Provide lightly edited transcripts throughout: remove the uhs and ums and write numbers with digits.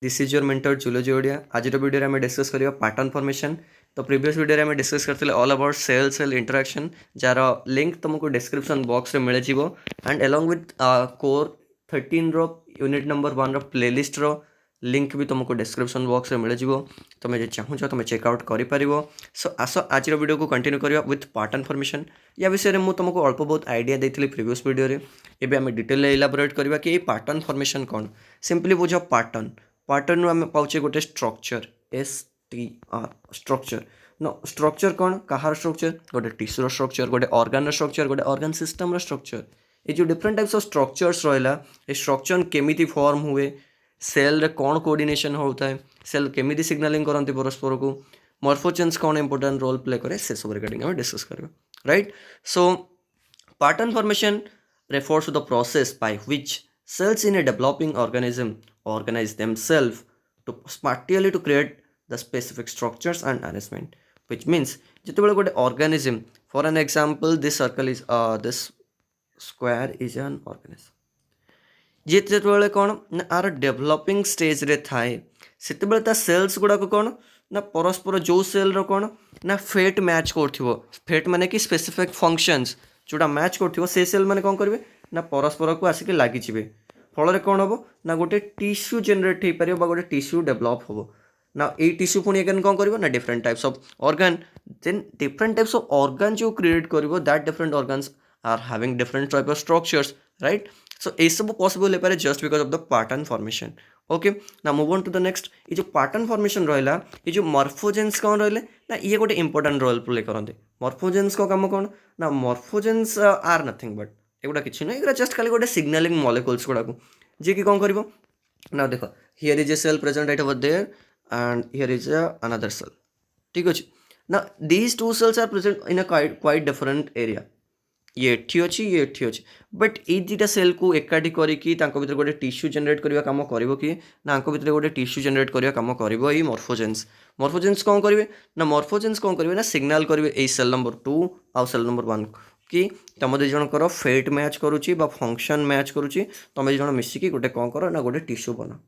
This is your mentor zoology Odia. आज video में discuss करिया पैटर्न फॉर्मेशन। तो प्रीवियस वीडियो में डिस्कस करते all about cell cell interaction जार लिंक तुमको डिस्क्रिप्शन बॉक्स में मिल जाव एंड अलोंग विथ कोर 13 रो यूनिट नंबर 1 रो प्लेलिस्ट रो लिंक भी तुमको डिस्क्रिप्शन बॉक्स में मिल जाव। तुम जो चाहूच तुम चेकआउट कर। सो आस आज वीडियो को कंटिन्यू करिया विथ पैटर्न फॉर्मेशन। या विषय में मुझे तुमको अल्प बहुत आइडिया देती प्रीवियस वीडियो रे। एबे आम डिटेल इलाबोरेट करवा कि पैटर्न फॉर्मेशन कौन। सिंपली बुझ पैटर्न पैटर्न आम पाचे गोटे स्ट्रक्चर STR स्ट्रक्चर न स्ट्रक्चर कौन कहार स्ट्रक्चर गोटे टिश्यूर स्ट्रक्चर गोटे ऑर्गन स्ट्रक्चर गोटे ऑर्गन सिस्टम स्ट्रक्चर। ये जो डिफरेंट टाइप्स ऑफ स्ट्रक्चर्स रहा ये स्ट्रक्चर केमिति फॉर्म हुए सेल रे कौन कोऑर्डिनेशन होता है सेल केमिति सिग्नलिंग करती परस्पर को मॉर्फोजेन्स कौन इंपोर्टेंट रोल प्ले करे से सब रिगार्डिंग हम डिस्कस करबा right. So pattern formation refers to the process by which cells in a developing organism organize themselves to spatially to create the specific structures and arrangement, which means जितेबाला गोटे organism for an example this circle is this square is an organism जितेबाला कौन ना are developing stage रे थाए सेतेबाला ता sales गुड़ा को कौन ना परस्पर जो सेल रो कौन ना फेट मैच करथिबो। फेट माने कि स्पेसिफिक फंक्शंस जोटा मैच करथिबो से सेल माने कौन करिवे ना परस्पर को आसिक लागि जिवे फल कौन हम ना गोटे टिश्यू जेनेट हो पार गोटे टिश्यू डेभलप हम ना ये टिश्यू पुणी अगेन कौन कर ना different types of organ then different types of organ जो क्रिएट कर that different organs are having different type of structures right. So ये सब पॉसिबल हो पाए just because of the pattern formation. Okay ना move on to the next ये जो pattern formation रहा ये जो मॉर्फोजेन्स कौन रहा ना ये गोटे इंपोर्टेंट रोल प्ले करते। मॉर्फोजेन्स को काम कौन ना मॉर्फोजेन्स आर नथिंग बट एगुड़ा किसी ना एगुड़ा जस्ट खाली गोटे सिग्नलिंग मॉलिक्यूल्स गुड़ाक जी कि कौन कर ना देख here is a cell present right over there and here is another cell ठीक अच्छे ना these two cells are present in a quite different area ये अच्छी ये अच्छी बट ये दुटा सेल को एकाठी करके गोटे टिश्यू जेनेट करने कम कर ना भितर गोटे टिश्यू जेनेट करने कम कर मॉर्फोजेन्स। मॉर्फोजेन्स कौन करेंगे ना मॉर्फोजेन्स कौन करेंगे ना सिग्नल करेंगे ये सेल नंबर 2 आउ सेल नंबर 1 कि तुम दुई जनकर फेट मैच करुच्ची फंक्शन मैच करुच्ची तुम दुई जन मिसिकी गोटे कौन कर ना गोटे टिश्यू बना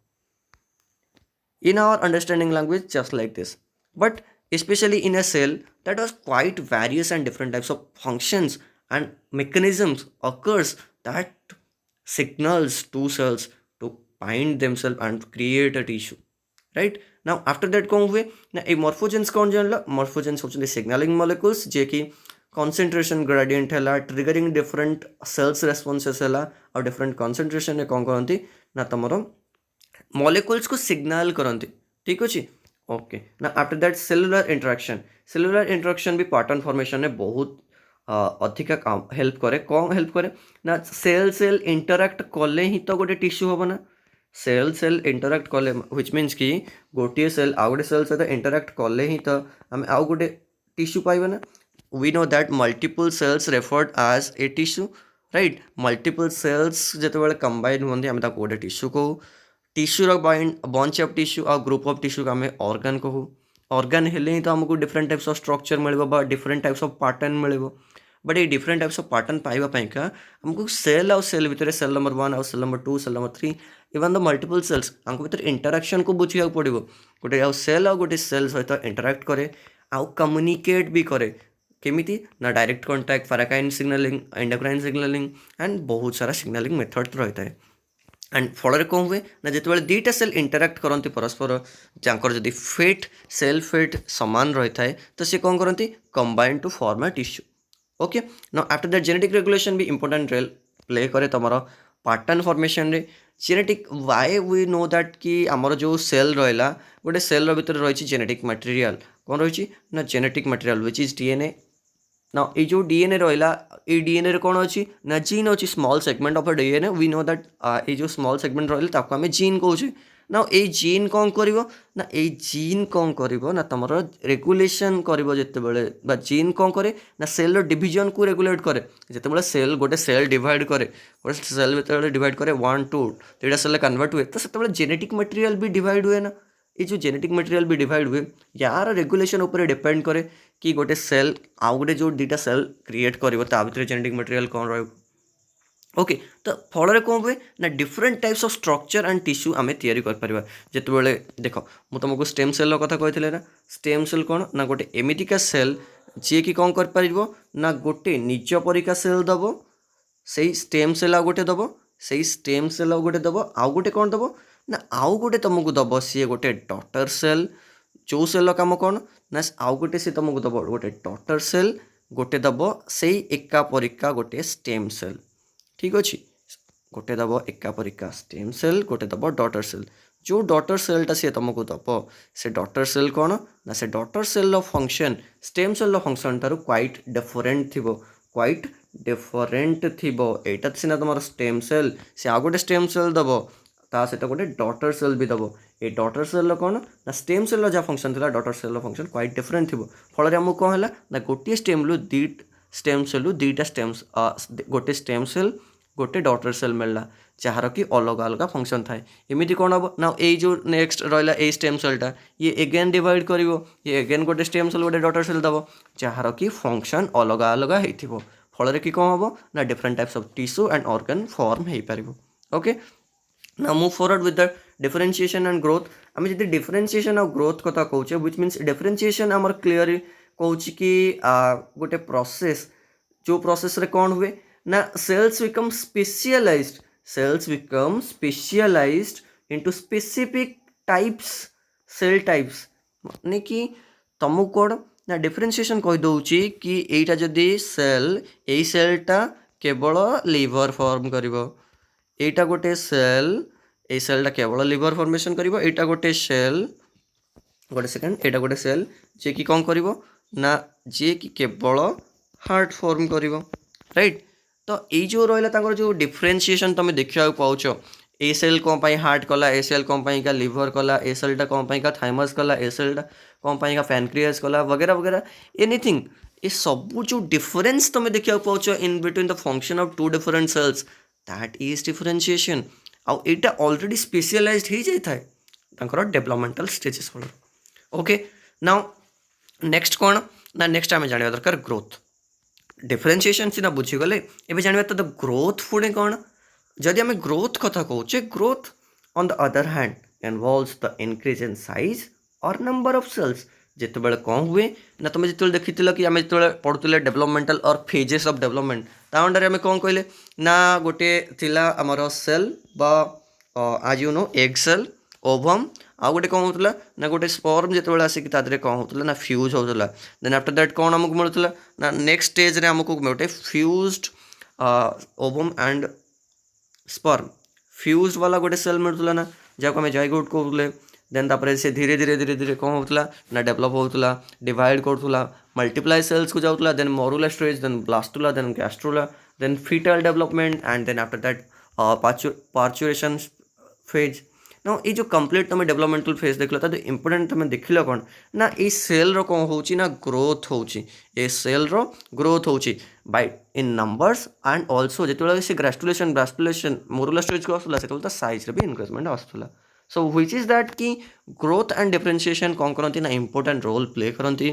in our understanding language just like this but especially in a cell that has quite various and different types of functions and mechanisms occurs that signals two cells to bind themselves and create a tissue right। now after that कौन हुए ना ये मॉर्फोजेन्स कौन जानला मॉर्फोजेन्स होचंदी signalling molecules जे कि concentration gradient है triggering different cells responses है और different concentration कौन करती ना तुम मॉलिक्यूल्स को सिग्नल करती ठीक अच्छे। ओके ना आफ्टर दैट सेलुलर इंटरेक्शन भी पैटर्न फॉर्मेशन में बहुत अधिका काम हेल्प करे कौन हेल्प करे ना सेल सेल इंटराक्ट कले ही तो गोटे टिश्यू हम ना सेल सेल इंटराक्ट कले व्हिच मीन्स कि गोटे सेल आउ गोटे सेल सहित इंटराक्ट कले ही तो आम आउ गोटे टिश्यू पाइबा ना। We know that multiple cells referred as a tissue right. Multiple cells जिते कंबाइन होती आम गोटे टिश्यू कहू टिश्यूर बंच ऑफ टिश्यू आ ग्रुप ऑफ टिश्यू को आम ऑर्गन कहू ऑर्गन हेले ही तो आमको डिफरेंट टाइप्स ऑफ स्ट्रक्चर मिल डिफरेंट टाइप्स ऑफ पैटर्न मिल बट ये डिफरेंट टाइप्स ऑफ पैटर्न पाइबापा आमको सेल आउ सेल भितर सेल नंबर 1 आउ cell number 2 cell number 3 even the multiple cells आमको भितर इंटराक्शन को बुझा पड़ो गोटे आउ सेल आउ गोटे सेल सहित इंटराक्ट करे आउ कम्युनिकेट भी करे केमिति ना direct contact paracrine signalling endocrine signalling and बहुत सारा सिग्नलिंग मेथड रही है एंड फल कौन हुए ना जिते दुईटा सेल इंटराक्ट करती परस्पर जहाँ जदि फेट सेल फेट सामान रही है तो सी कौन करती combine to form a tissue. Okay ना आफ्टर दैट जेनेटिक रेगुलेशन भी इंपोर्टेंट रोल प्ले करे तुम पैटर्न फॉर्मेशन रे genetic why we know that कि आमर जो सेल रहा गोटे सेल भीतर रही जेनेटिक मटेरियल कौन रही ना genetic material which is DNA ना ये जो DNA रहा ये DNA कौन अच्छी ना जीन अच्छी small segment of a DNA we know that ये जो स्मॉल सेगमेंट रहा आम जीन कहे ना ये जीन कौन कर ना ये जीन कौन कर ना तुम रेगुलेशन कर जीन कौन करे ना सेल डिविजन को रेगुलेट करे जिते सेल गोटे सेल डिवाइड करे गोटे सेल भीतर डिवाइड करे 1 2 दुईटा सेल कन्वर्ट हुए तो से जेनेटिक मटेरियल भी डिवाइड हुए ना ये जो जेनेटिक मटेरियल भी डिवाइड हुए यार रेगुलेशन उपर डिपेंड करे कि गोटे सेल आउ गोटे जो दुईटा सेल क्रिएट कर भितर जेनेटिक मटेरियल कौन रहा ओके तो फल कौन हुए ना different types of structure and tissue आम तैयारी कर जिते देख मुझे तुमको स्टेम सेल कथा कही ना स्टेम सेल कौन ना गोटे एमितिका सेल जी कि कौन कर ना गोटे निज परिका सेल दब से स्टेम सेल आ गोटे दब से स्टेम सेल आ गोटे दब आउ गोटे कौन दब ना आउ गोटे तुमको दब सी गोटे डॉटर सेल जो सेल काम कौन ना आउ गोटे सी तुमको दब गोटे डॉटर सेल गोटे दब से एका परिका गोटे स्टेम सेल ठीक अच्छे गोटे दब एका परिका स्टेम सेल गोटे दब डॉटर सेल जो डॉटर सेलटा सी तुमको दब से डॉटर सेल कौन ना से daughter cell function stem cell function ठार क्वाइट डिफरेंट थी क्वाइट डिफरेंट थी एटा सीना तुम स्टेम सेल से आ गोटे स्टेम सेल दब ता सहित गोटे डॉटर सेल भी दब ये डॉटर सेल कौन ना स्टेम सेल जहाँ फंक्शन थी daughter cell function quite different थी फल आमको कौन है ना गोटे स्टेम रु स्टेम सेल दुईटा स्टेम गोटे स्टेम सेल गोटे डॉटर सेल मिलला जार कि अलग अलग फंक्शन थाए एमती कौन हम ना ये जो नेक्स्ट रहा ये स्टेम सेलटा ये एगेन डिवाइड कर ये एगेन गोटे स्टेम सेल गोटे डॉटर सेल दब जार कि फंक्शन अलग अलग हो फल कि कौन हम ना different types of tissue and organ form हो पार ओके ना move forward with the differentiation and growth आम जी डिफरेंशिएशन और ग्रोथ कथा कौचे व्हिच मीन्स डिफरेंशिएशन आमर क्लियर कौच कि गोटे प्रोसेस जो प्रोसेस रे कौन हुए ना cells become specialised into specific types cell types माने कि तुमको कौन ना डिफरेंशिएशन कही दउची कि एटा जदी सेल एई सेलटा केवल लिवर फॉर्म करिवो एटा गोटे सेल ए सेलटा केवल लिवर फॉर्मेशन करिवो एटा गोटे सेल गोटे सेकेंड एटा गोटे सेल जे कि कौन करिवो ना जे कि केवल हार्ट फॉर्म करिवो राइट तो ये जो रहा जो डिफरेंशिएशन तुम देखा पाच ए सेल कौन हार्ट कला ए सेल कौन का लिवर कला ए सेलटा कौन का थाइमस कला ए सेलटा कौन का पैनक्रियास कला वगैरह वगैरह एनीथिंग ये सब जो डिफरेंस तुम देखा पाच in between the function of two different cells that is differentiation आउ एटा ऑलरेडी स्पेशलाइज्ड हो जाए डेवलपमेंटल स्टेजेस फल ओके नाउ नेक्स्ट कौन ना नेक्स्ट आम जाना दरकार ग्रोथ डिफरेंशिएशन सीना बुझीगले एवं जानवा तो ग्रोथ पुणे कौन जदि आम ग्रोथ कथा कहे growth on the other hand involves the increase in size और नंबर ऑफ सेल्स जिते बड़े कौन हुए ना तुम जो देखी कि आम जो पढ़ुले डेवलपमेंटल और फेजेस ऑफ डेवलपमेंट ता अंडर आम कौन कहले ना गोटे थिला आमर सेल बा आज you know egg cell ovum आउ गोटे कौन होता ना गोटे स्पर्म जो आसिक कौन होता ना फ्यूज होता देन आफ्टर दैट कौन आमको मिलूला ना नेक्स्ट स्टेज रे आमको गोटे fused ovum and sperm fused वाला गोटे सेल मिलूला ना जहाँ आम जाइगोट कहते देन तापर से धीरे धीरे धीरे धीरे कौन होता ना डेवलप होता डिवाइड करूला मल्टीप्लाई सेल्स को जाऊला then morula stage then blastula then gastrula then fetal development and then after that parturition phase ना ये जो कंप्लीट तुम डेवलपमेंटल फेज देख लो इंपोर्टेंट तुम देख लो कौन ना ये सेल रो कौन हो ना ग्रोथ हो सेल रो ग्रोथ हो by in numbers and also जो से ग्रास्टुलेशन मोरुला स्टेज को आसला से साइज रे भी इनक्रीजमेंट आसला सो व्हिच इज दैट कि ग्रोथ एंड डिफरेंशिएशन कौन करती ना इंपोर्टेंट रोल प्ले करती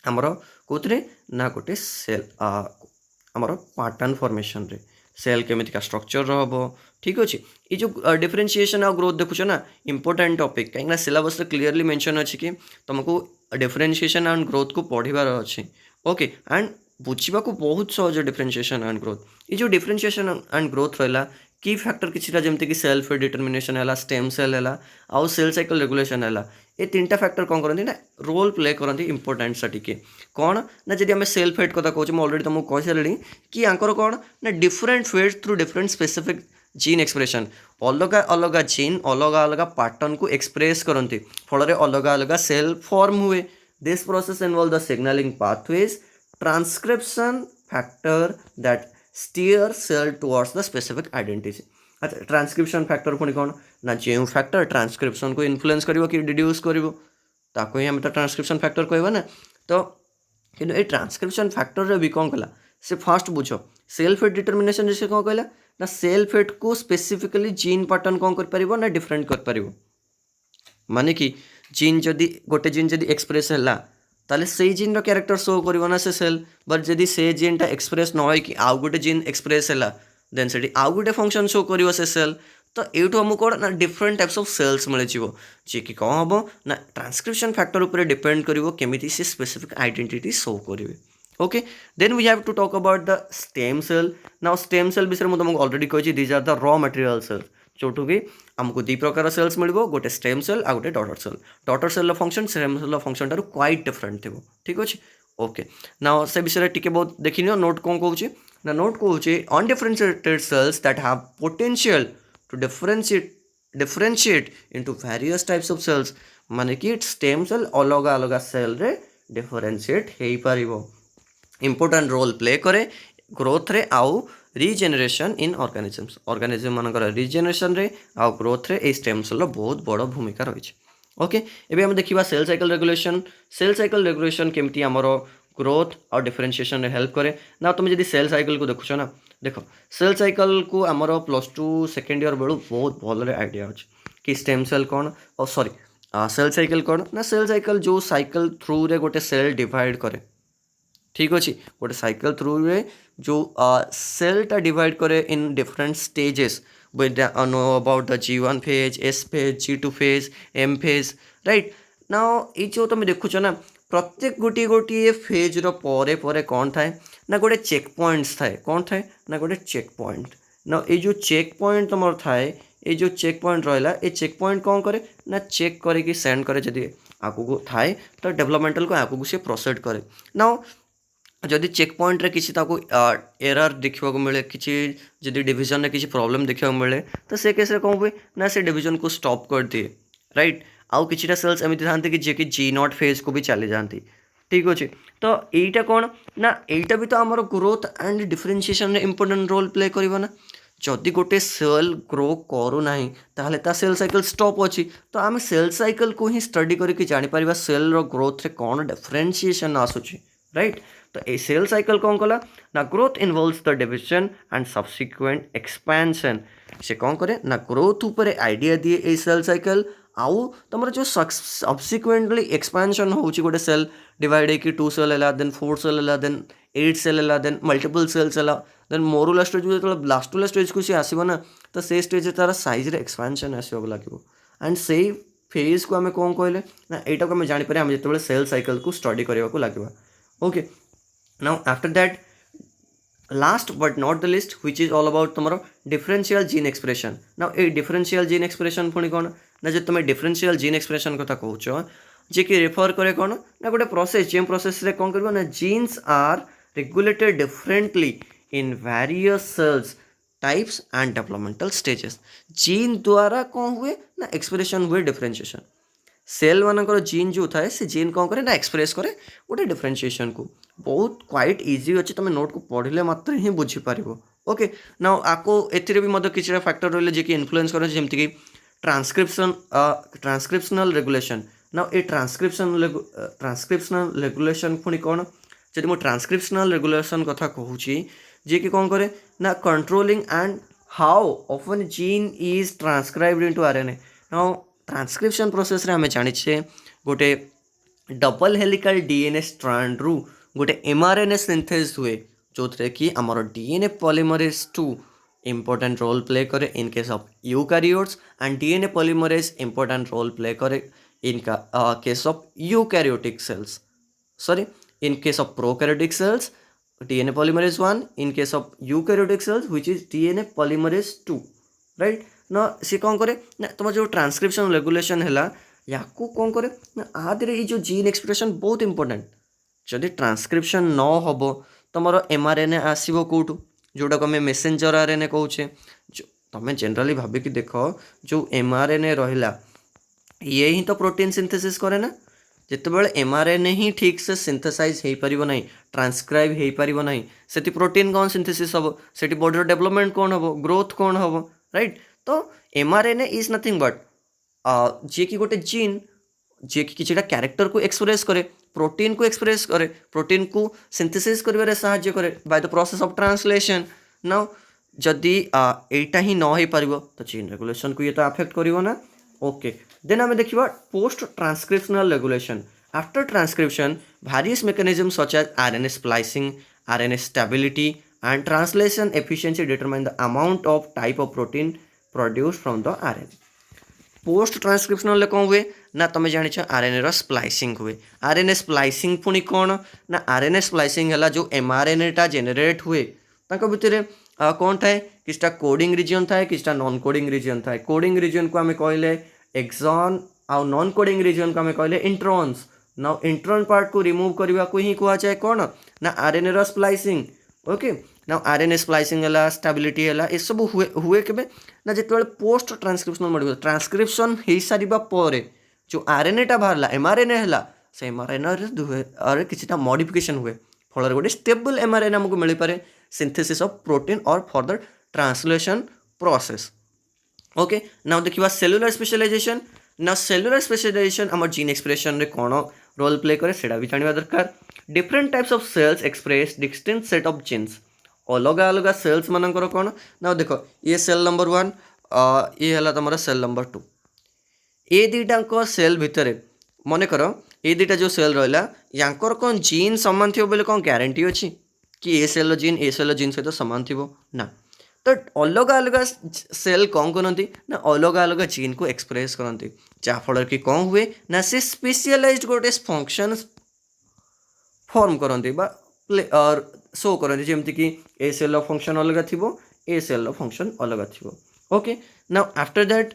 आमर कौन ना गोटे सेल आमर पैटर्न फॉर्मेशन रे सेल केमितिका स्ट्रक्चर हम ठीक अच्छे ये जो डिफरेंशिएशन और ग्रोथ देखुच ना इंपोर्टेंट टॉपिक कहीं सिलेबस क्लीयरली मेंशन अच्छी कि तुमको डिफरेंशिएशन एंड ग्रोथ को पढ़ार अच्छे ओके एंड बुझा को बहुत सहज डिफरेंशिएशन एंड ग्रोथ ये जो डिफरेंशिएशन एंड ग्रोथ रहा की फैक्टर किसी जमती कि सेल्फ डिटर्मिनेशन है स्टेम सेल है आउ सेल साइकिल रेगुलेशन है ये तीनटा फैक्टर कौन करती ना रोल प्ले करती इंपोर्टेंट सा टिके कौन ना जब आम सेल फेट कथा कहे अलरेडी तुमको कही सारे कि आंकर कौन ना different fate through different specific gene expression अलग अलग जीन अलग अलग पैटर्न को एक्सप्रेस करती फल अलग अलग सेल फॉर्म हुए this process involve the signalling pathways transcription factor that steer cell towards the specific identity अच्छा ट्रांसक्रिप्शन फैक्टर पुणी कौन ना जो फैक्टर ट्रांसक्रिप्शन को इन्फ्लुएंस करिवो कि डिड्यूस करिवो ताको ही हम तो ट्रांसक्रिप्शन फैक्टर कहबा ना तो कि ये ट्रांसक्रिप्शन फैक्टर रे भी कौन कला से फास्ट बुझ सेल फेट डिटर्मिनेशन जैसे कौन कहला ना सेल फेट को स्पेसिफिकली जीन पैटर्न कौन कर पारिबो ना डिफरेंट कर पारिबो माने कि जीन जदि गोटे जीन जदि एक्सप्रेस है ताले से जीन क्यारेक्टर शो करिवो ना से सेल बट जदि से जीनटा एक्सप्रेस न हो कि आउ गोटे जीन एक्सप्रेस है देन से आउ गोटे फंक्शन शो कर से सेल तो यूँ आमको कौन ना डिफरेंट टाइप्स ऑफ सेल्स मिल जी कि कौन हम ना ट्रांसक्रिप्शन फैक्टर उपर डिपेंड करिवो केमिति से स्पेसिफिक आइडेंटिटी शो करेंगे okay then we have to talk about the stem cell now stem cell विषय मुझे तुमको ऑलरेडी कही these are the raw material cell जोटू कि आमको दी प्रकार सेल्स मिल गोटे स्टेम सेल आ गोटे daughter cell function stem cell function टारू क्वाइट डिफरेंट थी ठीक अच्छे ओके नाउ से विषय टिके बहुत देखनी नोट कौन कौन ना नोट कौन undifferentiated cells that have potential to differentiate into various types of cells माने कि स्टेम सेल अलग अलग सेल रे डिफरेंशिएट हो पारिबो इंपोर्टेंट रोल प्ले करे ग्रोथ रे आउ रिजेनरेशन इन ऑर्गेनिज्म मानकर रिजेनरेशन रे आउ ग्रोथ रे ए स्टेम सेल बहुत बड़ भूमिका रही ओके एबे हम देखिबा सेल साइकिल रेगुलेशन केमती हमर ग्रोथ और डिफरेंशिएशन रे हेल्प करे ना तुम जदि सेल साइकिल को देखुछ ना देखो सेल साइकिल को हमर +2 सेकेंड ईयर बेलू बहुत भल आइडिया अच्छे कि स्टेम सेल कौन और सॉरी सेल साइकिल कौन ना सेल साइकिल जो साइकिल थ्रू रे गोटे सेल डिवाइड करे ठीक अच्छे गोटे साइकिल थ्रू रे जो सेलटा डिवाइड करे in different stages with know about the G1 phase, S phase, G2 phase, M phase, right? now ये जो तुम देखुच ना प्रत्येक गोटे गोटे फेज रे परे कौन थाए ना गोटे चेक पॉइंट्स थाए कौन थाए ना गोटे चेक पॉइंट ना ये जो चेक पॉइंट तुम थाए ये जो चेक पॉइंट रहा ये चेक पॉइंट कौन करे ना चेक करके सेंड करे जदि आगू थाए तो डेवलपमेंटल को आगू से प्रोसीड करे ना जदि चेक पॉइंट रे किसी ताको एरर देखा मिले किसी जदि डिवीजन रे किसी प्रॉब्लम देखा मिले तो से केस रे कौन हुए ना से डिवीजन को स्टॉप कर दिए राइट आउ किछिटा सेल्स एमती था कि जे कि G0 फेज को भी चली जाती ठीक अच्छे तो यहीटा कौन ना यहीटा भी तो आमर ग्रोथ एंड डिफरेंशिएशन रे इंपोर्टेंट रोल प्ले करिवो ना जदि गोटे सेल ग्रो करू नाही ताहले ता सेल साइकिल स्टॉप अच्छी तो आम सेल साइकिल को ही स्टडी करके जानी परिबा सेल रो ग्रोथ रे कौन डिफरेंशिएशन आसुची राइट तो ये सेल साइकिल कौन कला ना growth involves the division and subsequent expansion से कौन करे ना ग्रोथ ऊपर आइडिया दिए ए सेल साइकिल आउ तुम जो सब्सिक्वेंटली एक्सपेंशन होची गोटे सेल डिवाइड है कि 2 सेल है देन 4 सेल है देन 8 सेल है देन मल्टीपल सेल्स है देन मोरुला स्टेज जो ब्लास्टुला स्टेज को सी आसीबो ना तो से स्टेज तार साइज रे एक्सपेंशन आसीबो लागिबो एंड से फेज को आम कौन कहले ना एटा को आम जानि पारे हम जेतेबेले सेल साइकिल को स्टडी करबा को लागिबा okay now after that last but not the least which is all about तुम्हारा differential gene expression now a differential gene expression पुणी कौन ना जो तुम differential gene expression कथा कहूच जे कि रेफर करे कौन ना गोटे प्रोसेस जेम प्रोसेस रे कौन करबो ना genes are regulated differently in various cells types and developmental stages gene द्वारा कौन हुए ना एक्सप्रेशन हुए डिफरेंशिएशन सेल मानकर जीन जो थाए से जीन कौन करे ना एक्सप्रेस करे गोटे डिफरेंशिएशन को बहुत क्वाइट इजी अच्छे तुम नोट को पढ़ले मात्र ही बुझीपार ओके ना आपको एथिरे भी मतलब किसी फैक्टर रही है कि इन्फ्लुएंस करे जमती कि ट्रांसक्रिप्शनल रेगुलेशन ना ये ट्रांसक्रिप्शनल रेगुलेशन पुणी कौन जब मुझे ट्रांसक्रिप्शनल रेगुलेशन कथा कहूँ जे कि कौन करे ना controlling and how often gene is transcribed into RNA ना ट्रांसक्रिप्शन प्रोसेस रे हमें जानिछे गोटे डबल हेलिकल डीएनए स्ट्रैंड रु गोटे एमआरएनए सिंथेस हुए जो थे कि आमर DNA polymerase 2 important role play करे in case of eukaryotes and DNA polymerase important role play करे in case of eukaryotic cells sorry in case of prokaryotic cells DNA polymerase 1 in case of eukaryotic cells which is DNA polymerase 2 right ना सी कौन करे ना तुम जो transcription regulation है या कौन करे ना आदि जो जीन एक्सप्रेशन बहुत इंपोर्टेंट जदि ट्रांसक्रिप्शन न हम तुम एमआरएनए आसो कौटू जोटा को आम मेसेंजर आरएनए कौचे तुम जनरली भाविक देख जो एमआरएनए रहा ये ही तो प्रोटीन सिंथेसिस करे ना जितेबाला एमआरएनए ही ठीक से सिंथेसाइज हो पार ना ट्रांसक्राइब हो पार ना से प्रोटीन कौन सिंथेसिस हम से बॉडी डेवलपमेंट कौन हम ग्रोथ कौन हम राइट तो एमआरएनए इज नथिंग बट जे कि गोटे जीन जे कि किसी कैरेक्टर को एक्सप्रेस करे प्रोटीन को एक्सप्रेस करे प्रोटीन को सिंथेसिस करिवारे सहाय्य करे by the process of translation now जदि एटा ही न हो पार तो जीन रेगुलेशन को ये तो अफेक्ट करिवो ना ओके देन आम देखिबा post transcriptional regulation after transcription various mechanism such as RNA splicing RNA stability and translation efficiency determine the amount of type of protein produced from the RNA. Post transcriptional कौन हुए ना तुम जान RNA रो splicing हुए RNA splicing पुणी कौन ना RNA splicing है जो एमआरएनए टा जेनेरेट हुए भितर कौन थाए किसटा कोडिंग रिजन थाए किसटा नॉन कोडिंग रिजन थाए कोडिंग रिजन को आम कहले एक्सॉन आउ नॉन कोडिंग रिजन को आम कहले इंट्रॉन्स ना इंट्रॉन पार्ट को रिमूव करने को ही कह जाए कौन ना आरएनए रो स्प्लाइसिंग ओके ना आरएनए स्प्लाइसिंग है स्टेबिलिटी है ये सब हुए हुए केबे ना जिते पोस्ट ट्रांसक्रिप्शनल मॉडिफिकेशन ट्रांसक्रिप्शन हो सारिबा परे जो आरएनए टा बाहरला एमआरएनए है से एमआरएनए किसी मॉडिफिकेशन हुए फल गोटे स्टेबल एमआरएनए हमको मिल पारे सिंथेसिस ऑफ प्रोटीन और further translation process okay now देखिबा सेलुलर स्पेशलाइजेशन ना सेलुलर स्पेशलाइजेशन आम जीन एक्सप्रेशन रे कौन रोल प्ले करे सेटा भी जानवा दरकार different types of cells express distinct set of genes अलग अलग सेल्स मानकर कौन ना देख ये सेल नंबर 1 ये है तुम सेल नंबर 2 ये दुईटा सेल भितर मन कर ये दुईटा जो सेल रहा यांकर कौन जीन सामान थी बोले कौन ग्यारंटी अच्छी कि ए सेल जीन ए सेल जीन सहित सामान थी ना तो अलग अलग सेल कौन करती ना अलग अलग जीन को एक्सप्रेस करती जहाँफल कि कौन हुए ना से स्पेशलाइज्ड गोटे फंक्शन फॉर्म करती शो करती जमती कि ए सेल फंक्शन अलग थी ए सेल फंक्शन अलग थी okay now after that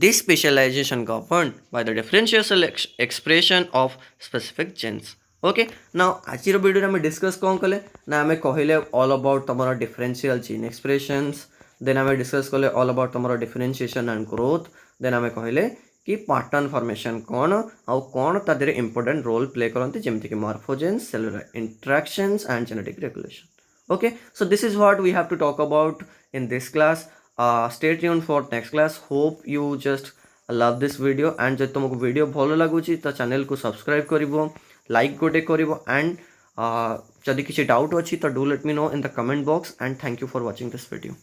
this specialization governed by the differential expression of specific genes okay now आज वीडियो में डिस्कस कौन कले ना आम कहले ऑल अबाउट तुम डिफरेंशियल जीन एक्सप्रेशंस देन आम डिस्कस कले ऑल अबाउट तुम डिफरेंशिएशन एंड ग्रोथ देन आम कहले कि पैटर्न फॉर्मेशन कौन आउ कौन तादरे इंपोर्टेंट रोल प्ले करते जमती कि morphogens cellular interactions and genetic regulation okay so this is what we have to talk about in this class stay tuned for next class hope you just love this video and जब तुमको video भल लगुच तो channel को subscribe करिवो like गोटे करिवो and जदि किसी doubt अच्छी तो do let me know in the comment box and thank you for watching this video